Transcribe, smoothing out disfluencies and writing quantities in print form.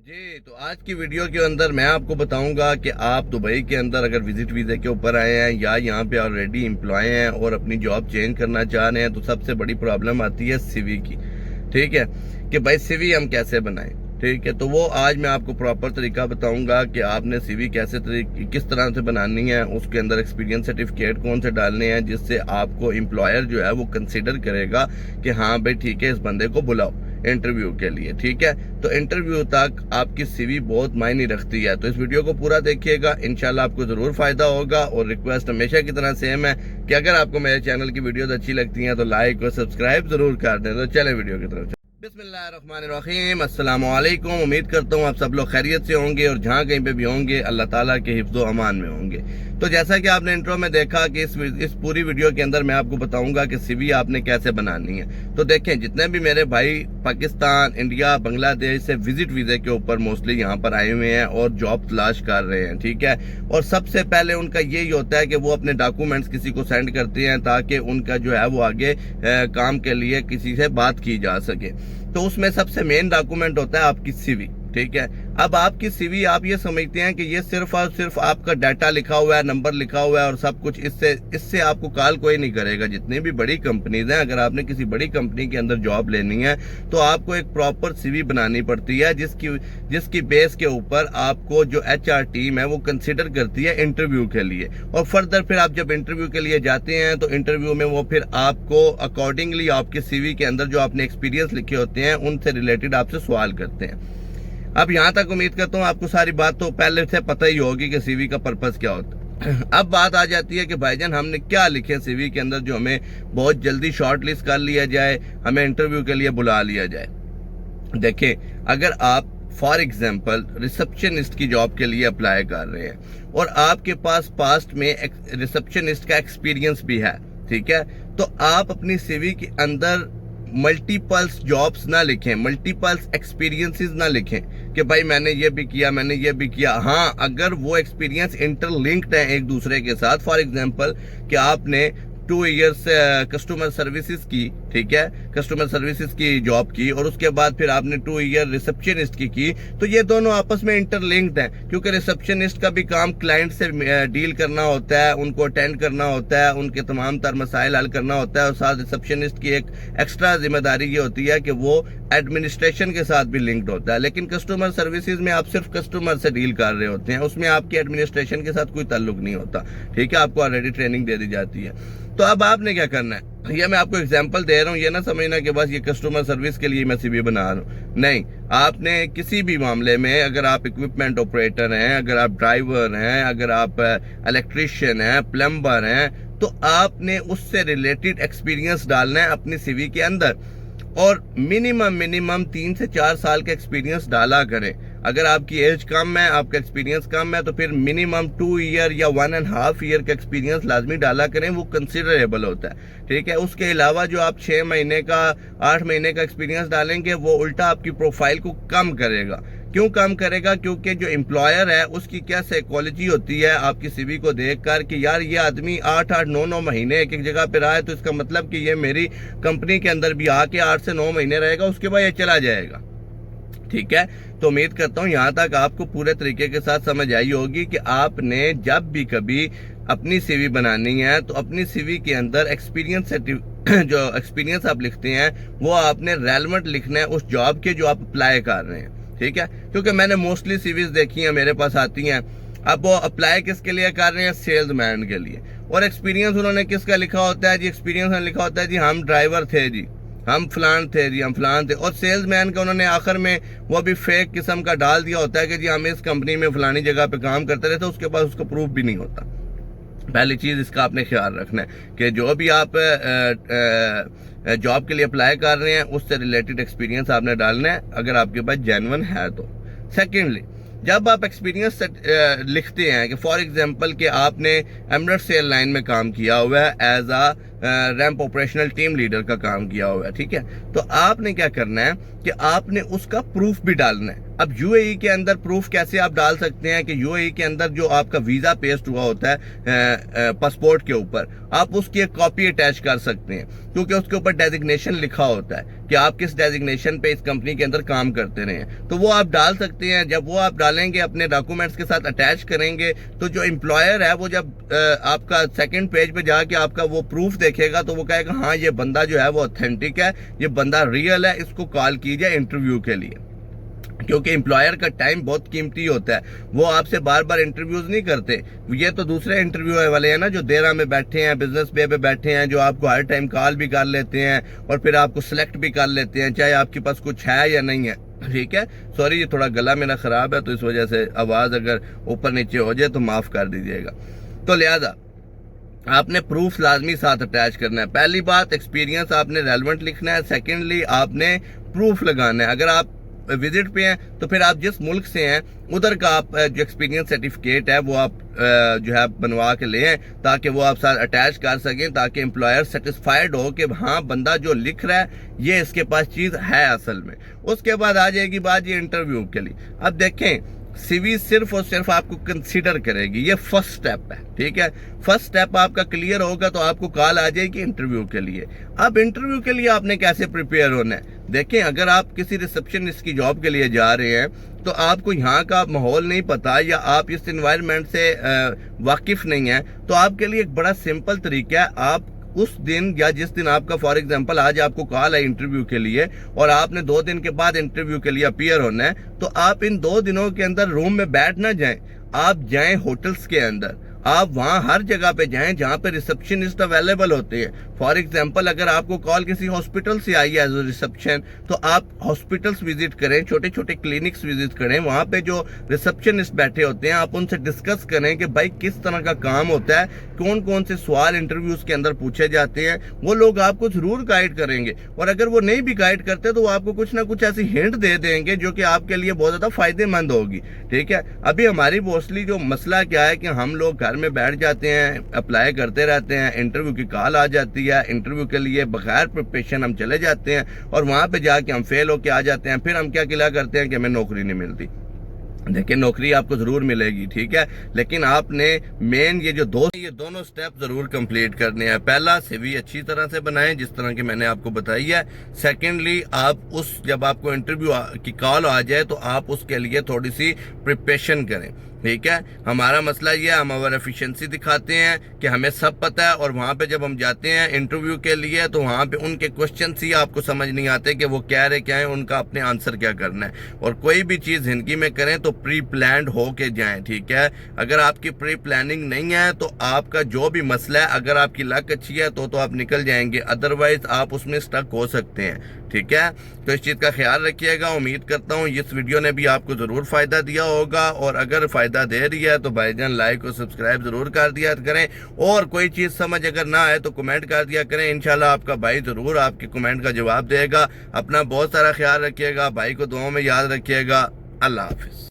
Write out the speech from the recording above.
जी, तो आज की वीडियो के अंदर मैं आपको बताऊंगा कि आप दुबई के अंदर अगर विजिट वीज़े के ऊपर आए हैं या यहाँ पे ऑलरेडी एम्प्लॉय हैं और अपनी जॉब चेंज करना चाह रहे हैं, तो सबसे बड़ी प्रॉब्लम आती है सीवी की। ठीक है कि भाई सीवी हम कैसे बनाएं। ठीक है, तो वो आज मैं आपको प्रॉपर तरीका बताऊंगा कि आपने सीवी किस तरह से बनानी है, उसके अंदर एक्सपीरियंस सर्टिफिकेट कौन से डालने हैं जिससे आपको एम्प्लॉयर जो है वो कंसिडर करेगा कि हाँ भाई ठीक है, इस बंदे को बुलाओ इंटरव्यू के लिए। ठीक है, तो इंटरव्यू तक आपकी सीवी बहुत मायने रखती है। तो इस वीडियो को पूरा देखिएगा, इंशाल्लाह आपको जरूर फायदा होगा। और रिक्वेस्ट हमेशा की तरह सेम है कि अगर आपको मेरे चैनल की वीडियोस अच्छी लगती हैं तो लाइक और सब्सक्राइब जरूर कर दें। तो चलें वीडियो की तरफ। बिस्मिल्लाहिर्रहमानिर्रहीम, अस्सलाम वालेकुम। उम्मीद करता हूँ आप सब लोग खैरियत से होंगे और जहाँ कहीं पे भी होंगे अल्लाह ताला के हिफ्ज़ो अमान में होंगे। तो जैसा कि आपने इंट्रो में देखा कि इस पूरी वीडियो के अंदर मैं आपको बताऊंगा कि सीवी आपने कैसे बनानी है। तो देखें, जितने भी मेरे भाई पाकिस्तान, इंडिया, बांग्लादेश से विजिट वीज़े के ऊपर मोस्टली यहाँ पर आए हुए हैं और जॉब तलाश कर रहे हैं। ठीक है, और सबसे पहले उनका यही होता है कि वो अपने डॉक्यूमेंट्स किसी को सेंड करते हैं ताकि उनका जो है वो आगे काम के लिए किसी से बात की जा सके। तो उसमें सबसे मेन डॉक्यूमेंट होता है आपकी सीवी। ठीक है, अब आपकी सीवी आप ये समझते हैं कि ये सिर्फ और सिर्फ आपका डाटा लिखा हुआ है, नंबर लिखा हुआ है और सब कुछ, इससे आपको कॉल कोई नहीं करेगा। जितनी भी बड़ी कंपनीज हैं, अगर आपने किसी बड़ी कंपनी के अंदर जॉब लेनी है तो आपको एक प्रॉपर सीवी बनानी पड़ती है जिसकी बेस के ऊपर आपको जो HR टीम है वो कंसिडर करती है इंटरव्यू के लिए। और फर्दर फिर आप जब इंटरव्यू के लिए जाते हैं तो इंटरव्यू में वो फिर आपको अकॉर्डिंगली आपके सीवी के अंदर जो आपने एक्सपीरियंस लिखे होते हैं उनसे रिलेटेड आपसे सवाल करते हैं। अब यहाँ तक उम्मीद करता हूँ आपको सारी बात तो पहले से पता ही होगी कि सीवी का पर्पस क्या होता है। अब बात आ जाती है कि भाईजान हमने क्या लिखे सीवी के अंदर जो हमें बहुत जल्दी शॉर्ट लिस्ट कर लिया जाए, हमें इंटरव्यू के लिए बुला लिया जाए। देखें, अगर आप फॉर एग्जाम्पल रिसेप्शनिस्ट की जॉब के लिए अप्लाई कर रहे हैं और आपके पास पास्ट में रिसेप्शनिस्ट का एक्सपीरियंस भी है, ठीक है, तो आप अपनी सीवी के अंदर मल्टीपल्स जॉब्स ना लिखें, मल्टीपल्स एक्सपीरियंसेस ना लिखें कि भाई मैंने ये भी किया, मैंने ये भी किया। हाँ, अगर वो एक्सपीरियंस इंटरलिंक्ड है एक दूसरे के साथ, फॉर एग्जांपल कि आपने 2 इयर्स कस्टमर सर्विसेज की, ठीक है, कस्टमर सर्विसेज की जॉब की और उसके बाद फिर आपने 2 ईयर रिसेप्शनिस्ट की, तो ये दोनों आपस में इंटरलिंक्ड हैं। क्योंकि रिसेप्शनिस्ट का भी काम क्लाइंट से डील करना होता है, उनको अटेंड करना होता है, उनके तमाम तर मसाइल हल करना होता है। और साथ रिसेप्शनिस्ट की एक एक्स्ट्रा जिम्मेदारी ये होती है कि वो एडमिनिस्ट्रेशन के साथ भी लिंक्ड होता है। लेकिन कस्टमर सर्विसेज में आप सिर्फ कस्टमर से डील कर रहे होते हैं, उसमें आपकी एडमिनिस्ट्रेशन के साथ कोई ताल्लुक नहीं होता। ठीक है, आपको ऑलरेडी ट्रेनिंग दे दी जाती है। तो अब आपने क्या करना है, ये मैं आपको एग्जांपल दे रहा हूँ, ये ना समझना कि बस ये कस्टमर सर्विस के लिए मैं सीवी बना रहा हूँ। नहीं, आपने किसी भी मामले में, अगर आप इक्विपमेंट ऑपरेटर हैं, अगर आप ड्राइवर हैं, अगर आप इलेक्ट्रिशियन हैं, प्लम्बर हैं, तो आपने उससे रिलेटेड एक्सपीरियंस डालना है अपनी सीवी के अंदर। और मिनिमम 3 से 4 साल का एक्सपीरियंस डाला करें। अगर आपकी एज कम है, आपका एक्सपीरियंस कम है, तो फिर मिनिमम 2 ईयर या 1.5 ईयर का एक्सपीरियंस लाजमी डाला करें, वो कंसिडरेबल होता है। ठीक है, उसके अलावा जो आप 6 महीने का, 8 महीने का एक्सपीरियंस डालेंगे वो उल्टा आपकी प्रोफाइल को कम करेगा। क्यों कम करेगा? क्योंकि जो एम्प्लॉयर है उसकी क्या साइकोलॉजी होती है आपकी सीवी को देखकर कि यार ये आदमी 8-8, 9-9 महीने एक जगह पे रहा है, तो इसका मतलब कि ये मेरी कंपनी के अंदर भी आके 8 से 9 महीने रहेगा, उसके बाद ये चला जाएगा। ठीक है, तो उम्मीद करता हूँ यहाँ तक आपको पूरे तरीके के साथ समझ आई होगी कि आपने जब भी कभी अपनी सीवी बनानी है तो अपनी सीवी के अंदर एक्सपीरियंस जो एक्सपीरियंस आप लिखते हैं वो आपने रेलेवेंट लिखना है उस जॉब के जो आप अप्लाई कर रहे हैं। ठीक है, क्योंकि मैंने मोस्टली सीवीज देखी हैं, मेरे पास आती हैं। अब वो अप्लाई किसके लिए कर रहे हैं? सेल्समैन के लिए। और एक्सपीरियंस उन्होंने किसका लिखा होता है जी? एक्सपीरियंस लिखा होता है जी हम ड्राइवर थे जी, हम फलान थे जी, हम फलान थे। और सेल्समैन का उन्होंने आखिर में वो भी फेक किस्म का डाल दिया होता है कि जी हम इस कंपनी में फलानी जगह पे काम करते रहे, तो उसके पास उसका प्रूफ भी नहीं होता। पहली चीज इसका आपने ख्याल रखना है कि जो भी आप जॉब के लिए अप्लाई कर रहे हैं उससे रिलेटेड एक्सपीरियंस आपने डालना है, अगर आपके पास जेन्युइन है तो। सेकेंडली, जब आप एक्सपीरियंस लिखते हैं कि फॉर एग्जांपल कि आपने एमिरेट्स एयरलाइन में काम किया हुआ है as a ramp operational team leader का काम किया हुआ है, ठीक है। तो आपने क्या करना है कि आपने उसका प्रूफ भी डालना है। अब यूएई के अंदर प्रूफ कैसे आप डाल सकते हैं कि यूएई के अंदर जो आपका वीजा पेस्ट हुआ होता है पासपोर्ट के ऊपर, आप उसकी एक कॉपी अटैच कर सकते हैं, क्योंकि उसके ऊपर डेजिग्नेशन लिखा होता है कि आप किस डेजिग्नेशन पे इस कंपनी के अंदर काम करते रहे हैं। तो वो आप डाल सकते हैं। जब वो आप डालेंगे, अपने डॉक्यूमेंट्स के साथ अटैच करेंगे, तो जो एम्प्लॉयर है वो जब आपका सेकंड पेज पे जाके आपका वो प्रूफ देखेगा तो वो कहेगा हाँ ये बंदा जो है वो ऑथेंटिक है, ये बंदा रियल है, इसको कॉल कीजिए इंटरव्यू के लिए। क्योंकि एम्प्लॉयर का टाइम बहुत कीमती होता है, वो आपसे बार बार इंटरव्यूज नहीं करते। ये तो दूसरे इंटरव्यू वाले हैं ना, जो देरा में बैठे हैं, बिजनेस बे पे बैठे हैं, जो आपको हर टाइम कॉल भी कर लेते हैं और फिर आपको सिलेक्ट भी कर लेते हैं, चाहे आपके पास कुछ है या नहीं है, ठीक है। सॉरी, ये थोड़ा गला मेरा खराब है, तो इस वजह से आवाज अगर ऊपर नीचे हो जाए तो माफ कर दीजिएगा। तो लिहाजा आपने प्रूफ लाजमी साथ अटैच करना है। पहली बात, एक्सपीरियंस आपने रेलेवेंट लिखना है। सेकेंडली, आपने प्रूफ लगाना है। अगर आप विजिट पे हैं तो फिर आप जिस मुल्क से हैं उधर का आप जो एक्सपीरियंस सर्टिफिकेट है वो आप जो है बनवा के ले आए, ताकि वो आप साथ अटैच कर सकें, ताकि एम्प्लॉयर सेटिस्फाइड हो कि हाँ बंदा जो लिख रहा है ये इसके पास चीज है असल में। उसके बाद आ जाएगी बात ये इंटरव्यू के लिए। अब देखें, सीवी सिर्फ और सिर्फ आपको कंसीडर करेगी, ये फर्स्ट स्टेप है, ठीक है। फर्स्ट स्टेप आपका क्लियर होगा तो आपको कॉल आ जाएगी इंटरव्यू के लिए। अब इंटरव्यू के लिए आपने कैसे प्रिपेयर होना है? देखें, अगर आप किसी रिसेप्शनिस्ट की जॉब के लिए जा रहे हैं तो आपको यहाँ का माहौल नहीं पता या आप इस एनवायरनमेंट से वाकिफ नहीं है, तो आपके लिए एक बड़ा सिंपल तरीका है। आप उस दिन या जिस दिन आपका, फॉर एग्जांपल आज आपको कॉल है इंटरव्यू के लिए और आपने 2 दिन के बाद इंटरव्यू के लिए अपीयर होना है, तो आप इन 2 दिनों के अंदर रूम में बैठ ना जाएं, आप जाएं होटल्स के अंदर। आप वहां हर जगह पे जाएं जहां पे रिसेप्शनिस्ट अवेलेबल होते हैं। फॉर एग्जांपल, अगर आपको कॉल किसी हॉस्पिटल से आई है एज ए रिसेप्शन, तो आप हॉस्पिटल्स विजिट करें, छोटे छोटे क्लिनिक्स विजिट करें। वहां पे जो रिसेप्शनिस्ट बैठे होते हैं आप उनसे डिस्कस करें कि भाई किस तरह का काम होता है, कौन कौन से सवाल इंटरव्यूज के अंदर पूछे जाते हैं। वो लोग आपको जरूर गाइड करेंगे, और अगर वो नहीं भी गाइड करते तो वो आपको कुछ ना कुछ ऐसी हिंट दे देंगे जो कि आपके लिए बहुत ज्यादा फायदेमंद होगी, ठीक है। अभी हमारी मोस्टली जो मसला क्या है कि हम लोग घर में बैठ जाते हैं, अप्लाई करते रहते हैं, इंटरव्यू की कॉल आ जाती है, इंटरव्यू के लिए बगैर प्रिपरेशन हम चले जाते हैं और वहां पे जाके हम फेल होके आ जाते हैं। फिर हम क्या गिला करते हैं कि हमें नौकरी नहीं मिलती। देखिए, नौकरी आपको जरूर मिलेगी, ठीक है, लेकिन आपने मेन ये दोनों स्टेप जरूर कंप्लीट करने हैं। पहला, सीवी अच्छी तरह से बनाएं जिस तरह की मैंने आपको बताई है। सेकेंडली, आप जब आपको इंटरव्यू की कॉल आ जाए तो आप उसके लिए थोड़ी सी प्रिपरेशन करें, ठीक है। हमारा मसला ये है, हम ओवर एफिशिएंसी दिखाते हैं कि हमें सब पता है, और वहां पे जब हम जाते हैं इंटरव्यू के लिए तो वहां पे उनके क्वेश्चन ही आपको समझ नहीं आते कि वो कह रहे क्या है, उनका अपने आंसर क्या करना है। और कोई भी चीज जिंदगी में करें तो प्री प्लान्ड हो के जाएं, ठीक है। अगर आपकी प्री प्लानिंग नहीं है तो आपका जो भी मसला है, अगर आपकी लक अच्छी है तो आप निकल जाएंगे, अदरवाइज आप उसमें स्टक हो सकते हैं, ठीक है। तो इस चीज का ख्याल रखिएगा। उम्मीद करता हूँ इस वीडियो ने भी आपको जरूर फायदा दिया होगा, और अगर फायदा दे रही है तो भाईजान लाइक और सब्सक्राइब जरूर कर दिया करें, और कोई चीज समझ अगर ना आए तो कमेंट कर दिया करें। इंशाल्लाह आपका भाई जरूर आपके कमेंट का जवाब देगा। अपना बहुत सारा ख्याल रखिएगा, भाई को दुआओं में याद रखिएगा। अल्लाह हाफिज।